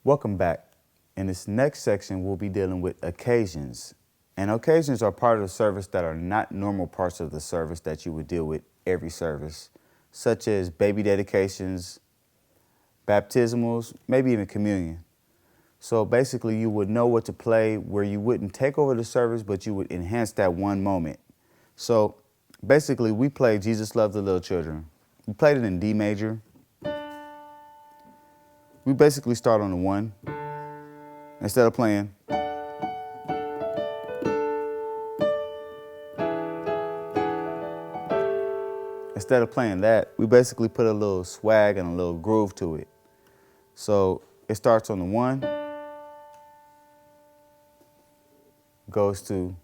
Welcome back. In this next section, we'll be dealing with occasions. And occasions are part of the service that are not normal parts of the service that you would deal with every service, such as baby dedications, baptismals, maybe even communion. So basically, you would know what to play where you wouldn't take over the service, but you would enhance that one moment. So basically, we played Jesus Loves the Little Children. We played it in D major. We basically start on the 1. Instead of playing that, we basically put a little swag and a little groove to it. So it starts on the 1, goes to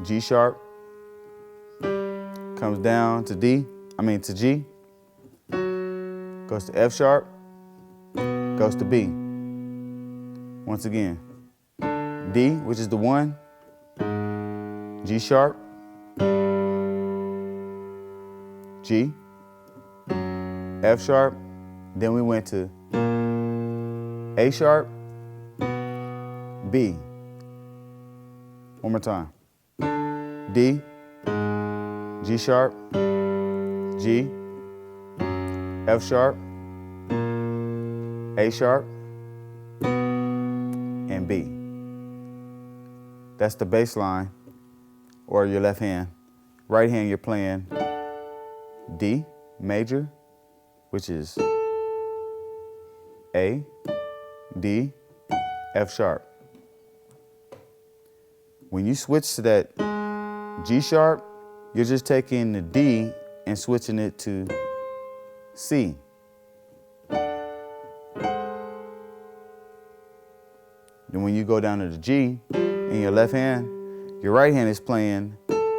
G sharp, comes down to G, goes to F sharp, goes to B. Once again, D, which is the 1, G sharp, G, F sharp, then we went to A sharp, B. One more time. D, G sharp, G, F sharp, A sharp, and B. That's the bass line, or your left hand. Right hand, you're playing D major, which is A, D, F sharp. When you switch to that G sharp, you're just taking the D and switching it to C. Then when you go down to the G in your left hand, your right hand is playing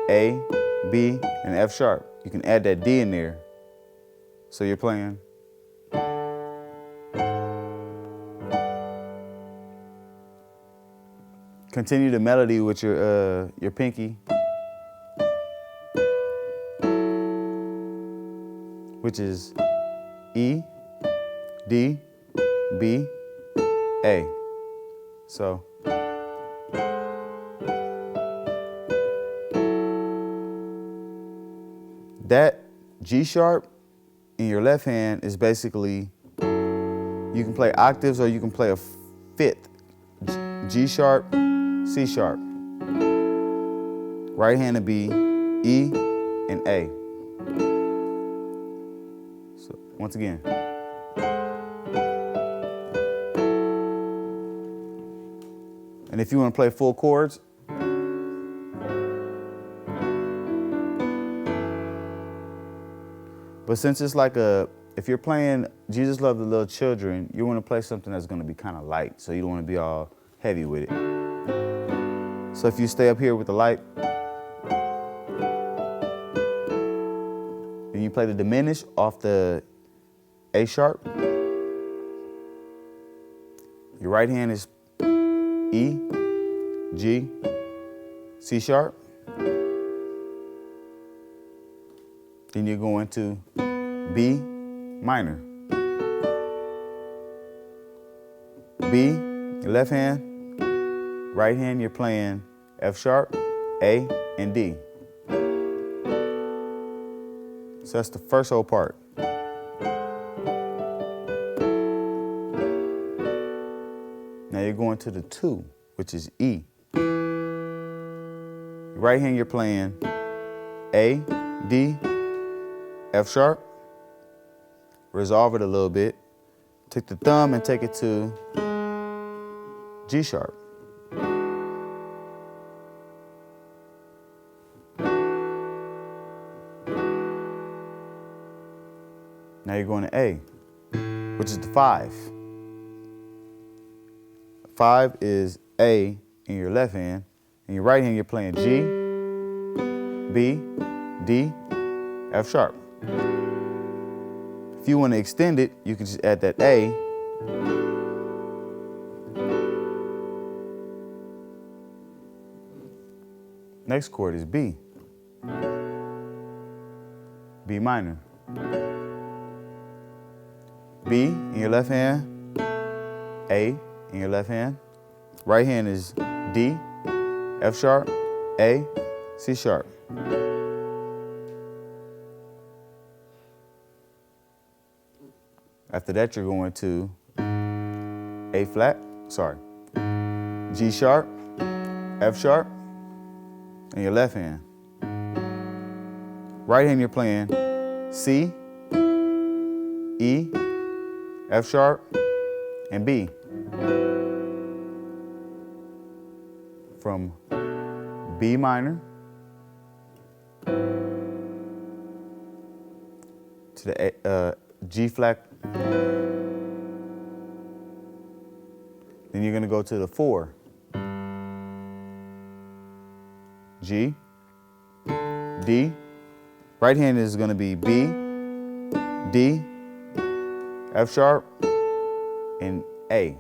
A, B, and F sharp. You can add that D in there. So you're playing. Continue the melody with your pinky, which is E, D, B, A. So that G sharp in your left hand is basically, you can play octaves or you can play a fifth. G sharp, C sharp. Right hand would be E and A. So once again. And if you want to play full chords, but since it's like if you're playing Jesus Loves the Little Children, you want to play something that's going to be kind of light, so you don't want to be all heavy with it. So if you stay up here with the light, and you play the diminish off the A sharp, your right hand is E, G, C sharp. Then you're going to B minor. B, your left hand. Right hand, you're playing F sharp, A, and D. So that's the first whole part. Now you're going to the 2, which is E. Right hand, you're playing A, D, F sharp. Resolve it a little bit. Take the thumb and take it to G sharp. Now you're going to A, which is the 5. 5 is A in your left hand. In your right hand, you're playing G, B, D, F sharp. If you want to extend it, you can just add that A. Next chord is B. B minor. B in your left hand, A in your left hand. Right hand is D, F sharp, A, C sharp. After that, you're going to A flat, G sharp, F sharp, in your left hand. Right hand, you're playing C, E, F sharp, and B. From B minor to the G flat. Then you're going to go to the 4. G, D. Right hand is going to be B, D, F sharp, and A.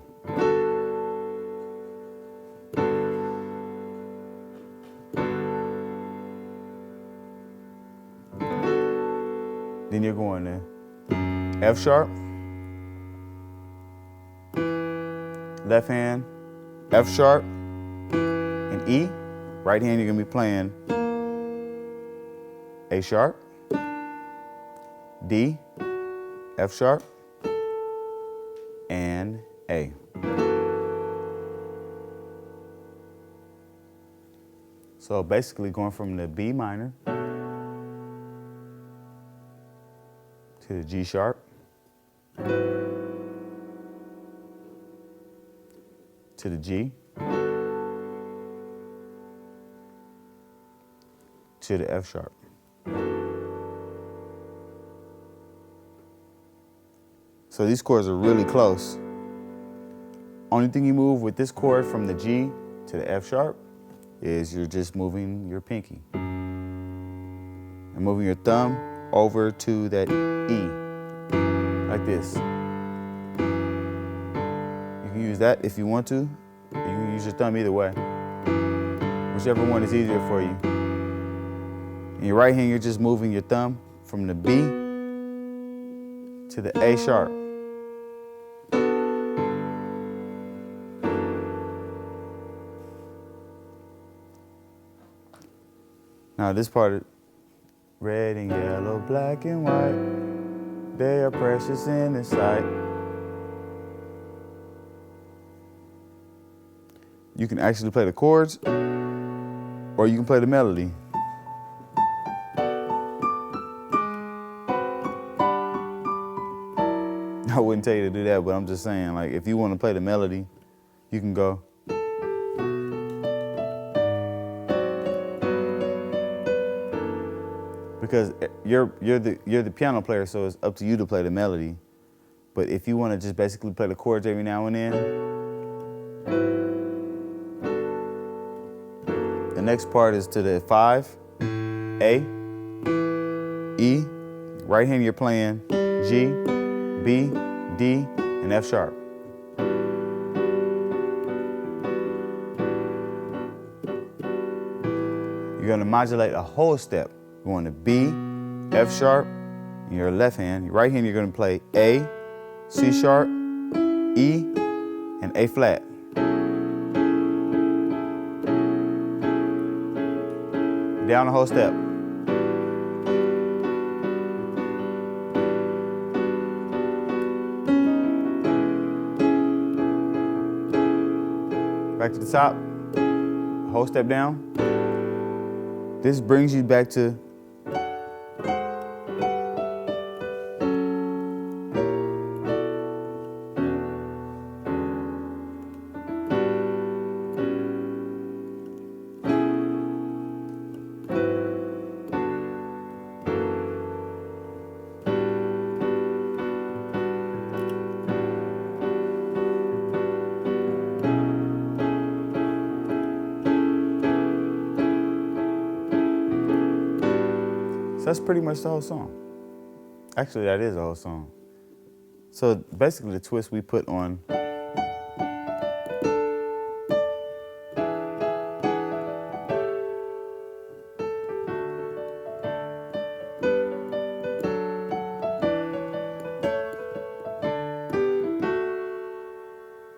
Then you're going to F sharp, left hand, F sharp, and E. Right hand, you're going to be playing A sharp, D, F sharp, and A. So basically going from the B minor to the G sharp, to the G, to the F sharp. So these chords are really close. Only thing you move with this chord from the G to the F sharp is you're just moving your pinky and moving your thumb over to that E, like this. You can use that if you want to. You can use your thumb either way, whichever one is easier for you. In your right hand, you're just moving your thumb from the B to the A sharp. Now this part, red and yellow, black and white, they are precious in His sight. You can actually play the chords, or you can play the melody. I wouldn't tell you to do that, but I'm just saying, like, if you want to play the melody, you can go. Because you're the piano player, so it's up to you to play the melody. But if you want to just basically play the chords every now and then, the next part is to the 5, A, E. Right hand you're playing G, B, D, and F sharp. You're going to modulate a whole step. You're going to B, F sharp, in your left hand. Your right hand, you're going to play A, C sharp, E, and A flat. Down the whole step. Back to the top, whole step down. This brings you back to that's pretty much the whole song. Actually, that is the whole song. So basically the twist we put on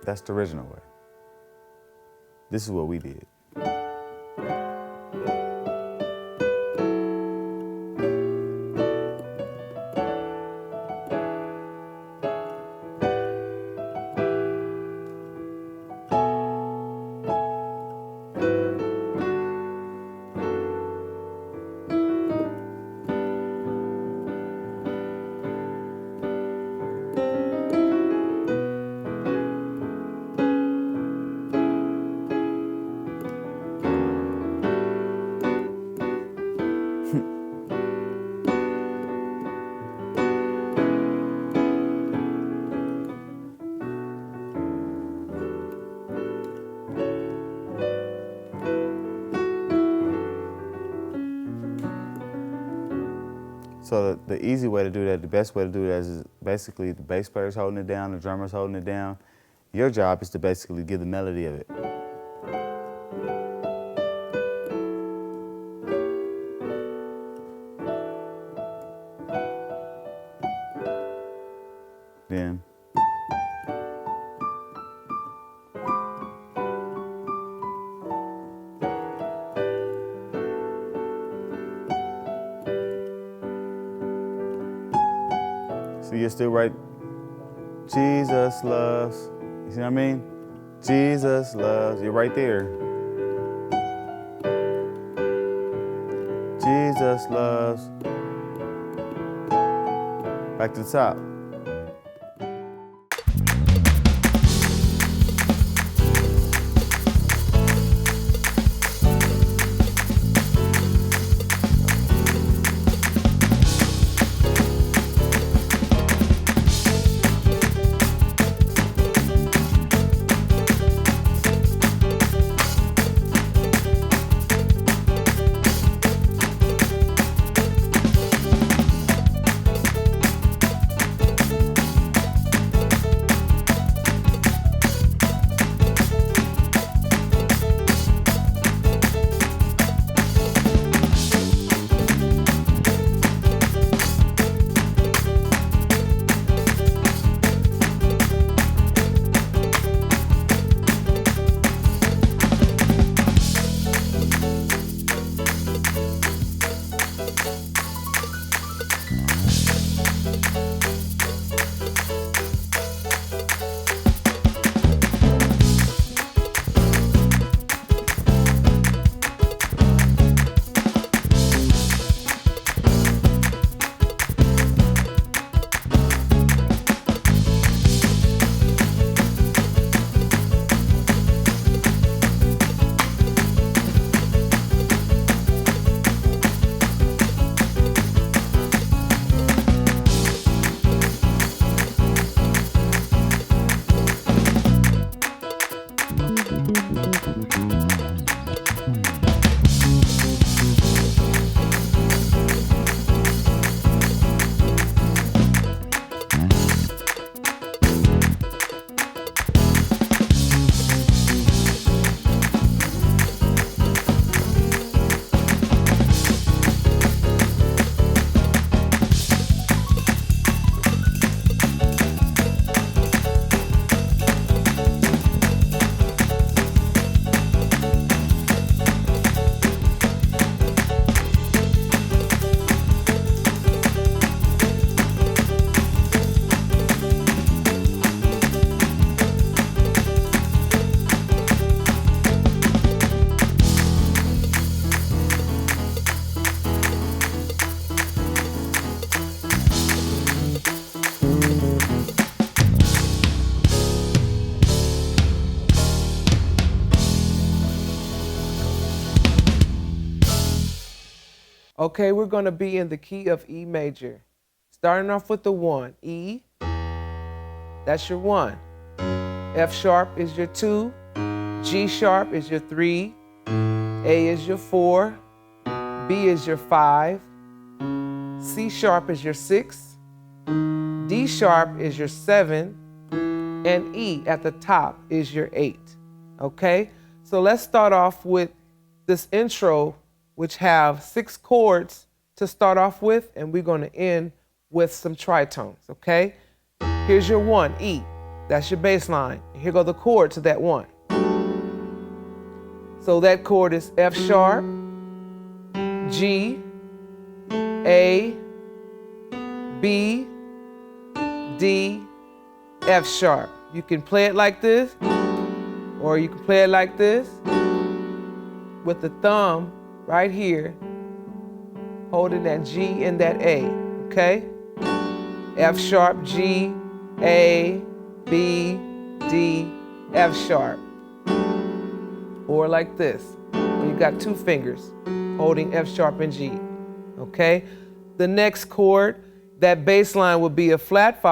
That's the original way. This is what we did. So the easy way to do that, the best way to do that is basically the bass player's holding it down, the drummer's holding it down. Your job is to basically give the melody of it. Then so you're still right. Jesus loves. You see what I mean? Jesus loves. You're right there. Jesus loves. Back to the top. Okay, we're going to be in the key of E major. Starting off with the 1, E, that's your 1. F sharp is your 2, G sharp is your 3, A is your 4, B is your 5, C sharp is your 6, D sharp is your 7, and E at the top is your 8. Okay, so let's start off with this intro, which have 6 chords to start off with, and we're going to end with some tritones, okay? Here's your 1, E. That's your bass line. Here go the chord to that one. So that chord is F sharp, G, A, B, D, F sharp. You can play it like this, or you can play it like this, with the thumb right here, holding that G and that A, okay? F sharp, G, A, B, D, F sharp. Or like this, where you got two fingers holding F sharp and G, okay? The next chord, that bass line would be a flat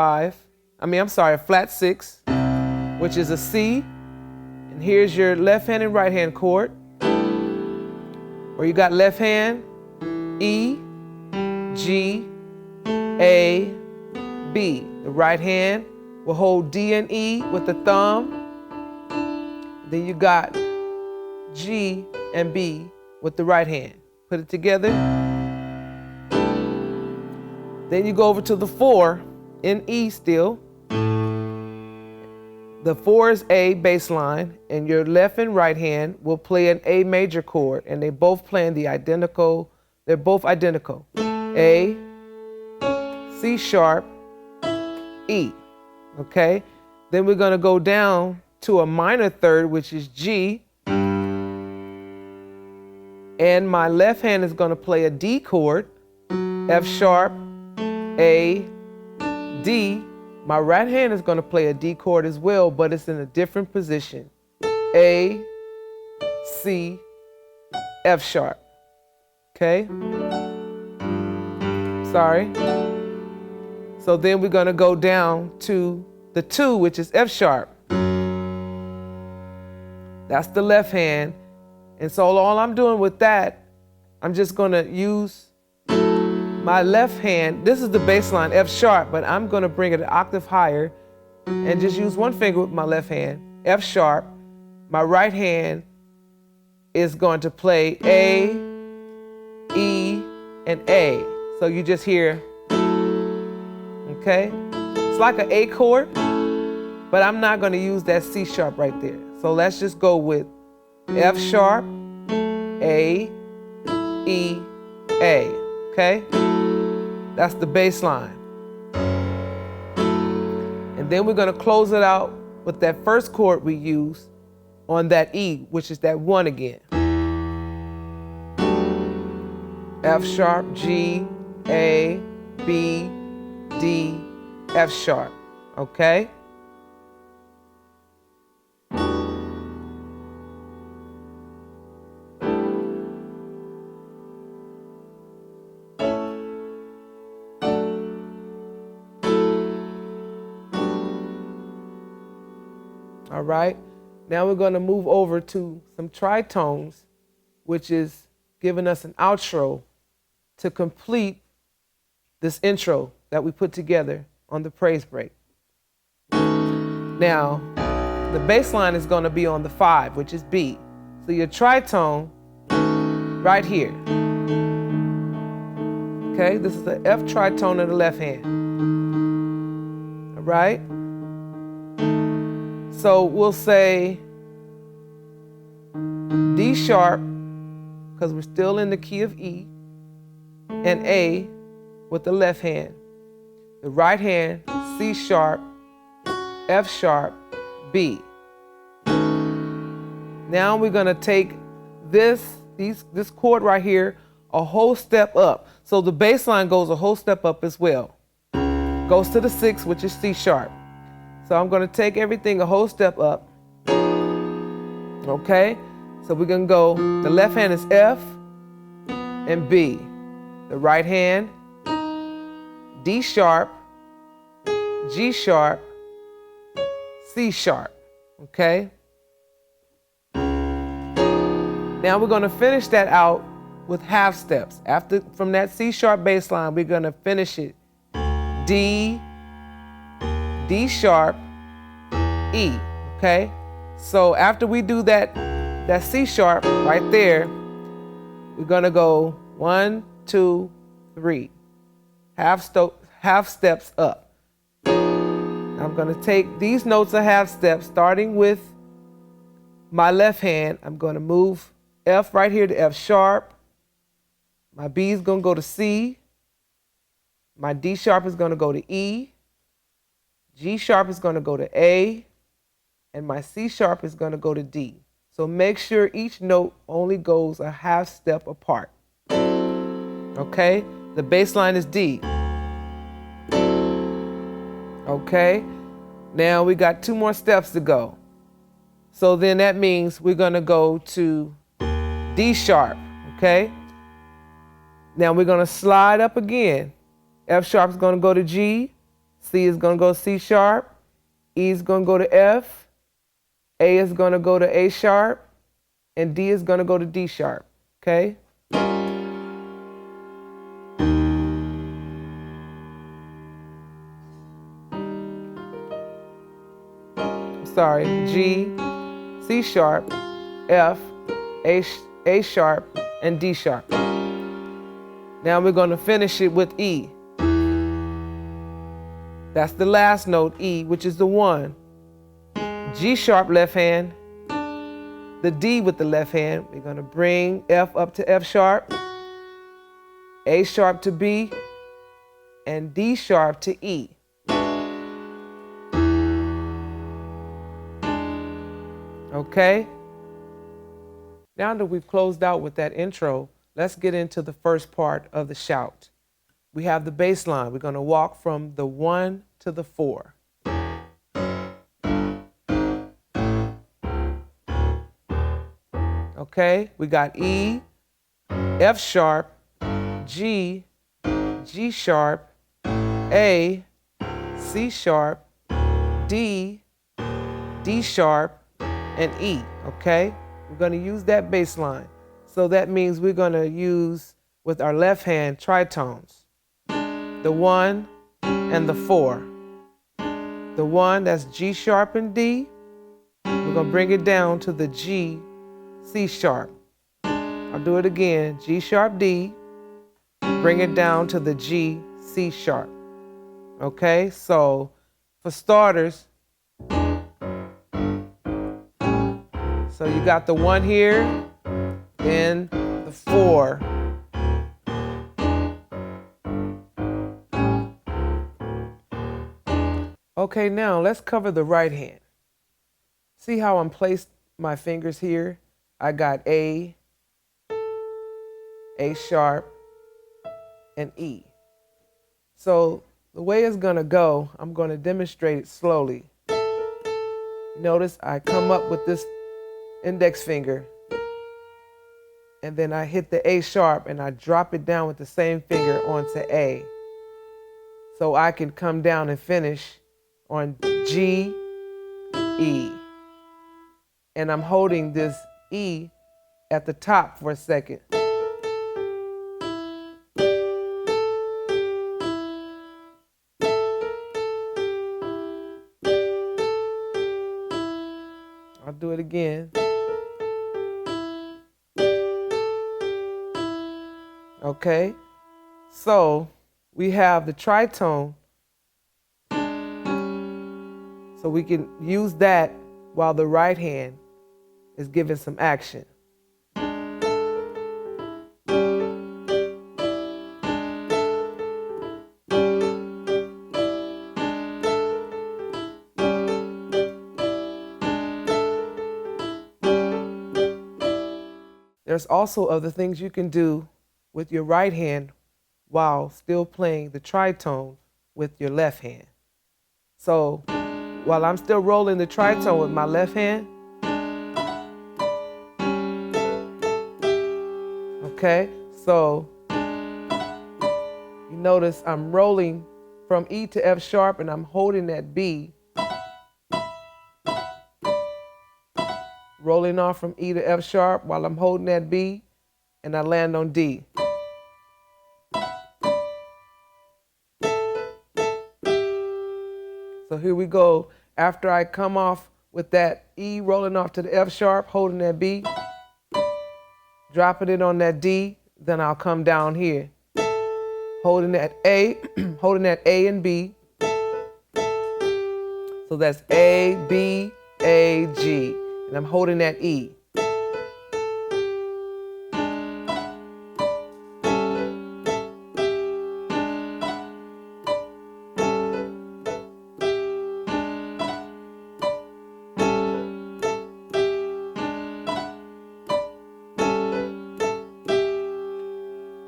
six, which is a C. And here's your left hand and right hand chord, where you got left hand, E, G, A, B. The right hand will hold D and E with the thumb. Then you got G and B with the right hand. Put it together. Then you go over to the 4 in E still. The 4 is A bass line, and your left and right hand will play an A major chord, and they both play in they're both identical. A, C sharp, E, okay? Then we're gonna go down to a minor third, which is G, and my left hand is gonna play a D chord, F sharp, A, D. My right hand is gonna play a D chord as well, but it's in a different position. A, C, F sharp, okay? Sorry. So then we're gonna go down to the 2, which is F sharp. That's the left hand. And so all I'm doing with that, I'm just gonna use my left hand. This is the bass line, F sharp, but I'm gonna bring it an octave higher and just use one finger with my left hand, F sharp. My right hand is going to play A, E, and A. So you just hear, okay? It's like an A chord, but I'm not gonna use that C sharp right there. So let's just go with F sharp, A, E, A, okay? That's the bass line. And then we're gonna close it out with that first chord we used on that E, which is that 1 again. F sharp, G, A, B, D, F sharp, okay? All right, now we're going to move over to some tritones, which is giving us an outro to complete this intro that we put together on the praise break. Now, the bass line is going to be on the 5, which is B. So your tritone right here. Okay, this is the F tritone in the left hand. All right. So we'll say D sharp, because we're still in the key of E, and A with the left hand. The right hand, C sharp, F sharp, B. Now we're gonna take this chord right here a whole step up. So the bass line goes a whole step up as well. Goes to the 6, which is C sharp. So I'm going to take everything a whole step up. Okay? So we're going to go, the left hand is F and B. The right hand, D sharp, G sharp, C sharp. Okay? Now we're going to finish that out with half steps. From that C sharp bass line, we're going to finish it D, D sharp, E, okay? So after we do that C sharp right there, we're gonna go 1, 2, 3, half steps up. I'm going to take these notes a half step, starting with my left hand. I'm going to move F right here to F sharp. My B is going to go to C. My D sharp is going to go to E. G sharp is going to go to A. And my C sharp is going to go to D. So make sure each note only goes a half step apart. Okay? The bass line is D. Okay? Now we got 2 more steps to go. So then that means we're going to go to D sharp. Okay? Now we're going to slide up again. F sharp is going to go to G. C is going to go to C sharp. E is going to go to F. A is going to go to A sharp. And D is going to go to D sharp. Okay? Sorry, G, C sharp, F, A sharp, and D sharp. Now we're going to finish it with E. That's the last note, E, which is the 1. G sharp left hand, the D with the left hand. We're going to bring F up to F sharp, A sharp to B, and D sharp to E. Okay? Now that we've closed out with that intro, let's get into the first part of the shout. We have the bass line. We're going to walk from the 1 to the 4. Okay? We got E, F sharp, G, G sharp, A, C sharp, D, D sharp, and E, okay? We're going to use that bass line. So that means we're going to use, with our left hand, tritones. The 1 and the 4. The 1, that's G sharp and D. We're going to bring it down to the G, C sharp. I'll do it again. G sharp, D. Bring it down to the G, C sharp. Okay, so for starters, so you got the 1 here, then the 4. Okay, now let's cover the right hand. See how I'm placed my fingers here? I got A sharp, and E. So the way it's gonna go, I'm gonna demonstrate it slowly. Notice I come up with this index finger, and then I hit the A sharp and I drop it down with the same finger onto A. So I can come down and finish on G, E. And I'm holding this E at the top for a second. I'll do it again. Okay, so we have the tritone, so we can use that while the right hand is giving some action. There's also other things you can do with your right hand while still playing the tritone with your left hand. So while I'm still rolling the tritone with my left hand, okay, so you notice I'm rolling from E to F sharp and I'm holding that B, rolling off from E to F sharp while I'm holding that B, and I land on D. So here we go. After I come off with that E rolling off to the F sharp, holding that B, dropping it on that D, then I'll come down here, holding that A, holding that A and B, So that's A, B, A, G. And I'm holding that E.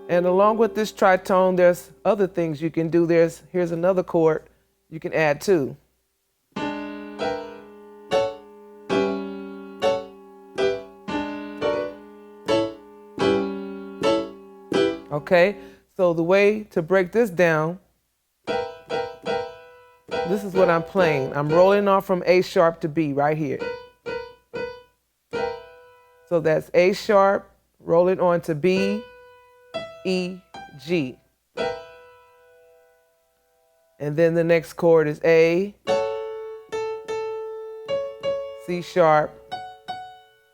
And along with this tritone, there's other things you can do. Here's another chord you can add too. Okay, so the way to break this down, this is what I'm playing. I'm rolling off from A sharp to B right here. So that's A sharp, rolling on to B, E, G. And then the next chord is A, C sharp,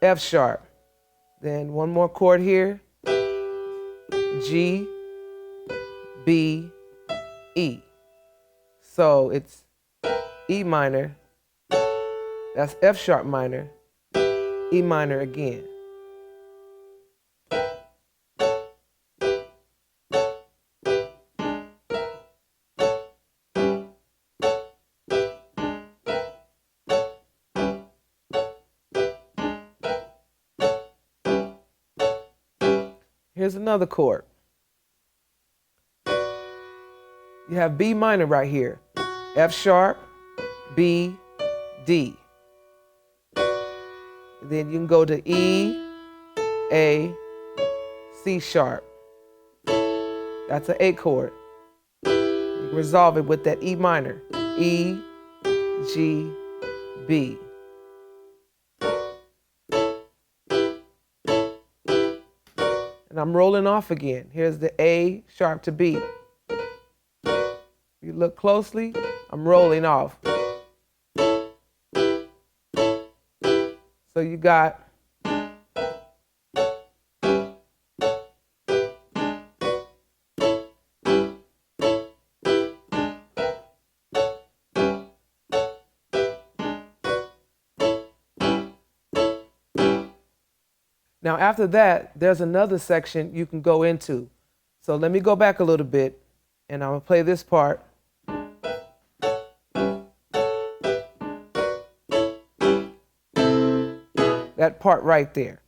F sharp. Then one more chord here, G, B, E. So it's E minor, that's F sharp minor, E minor again. Here's another chord. You have B minor right here. F sharp, B, D. Then you can go to E, A, C sharp. That's an A chord. You can resolve it with that E minor. E, G, B. And I'm rolling off again. Here's the A sharp to B. You look closely, I'm rolling off. So you got now after that, there's another section you can go into. So let me go back a little bit and I'm gonna play this part. That part right there.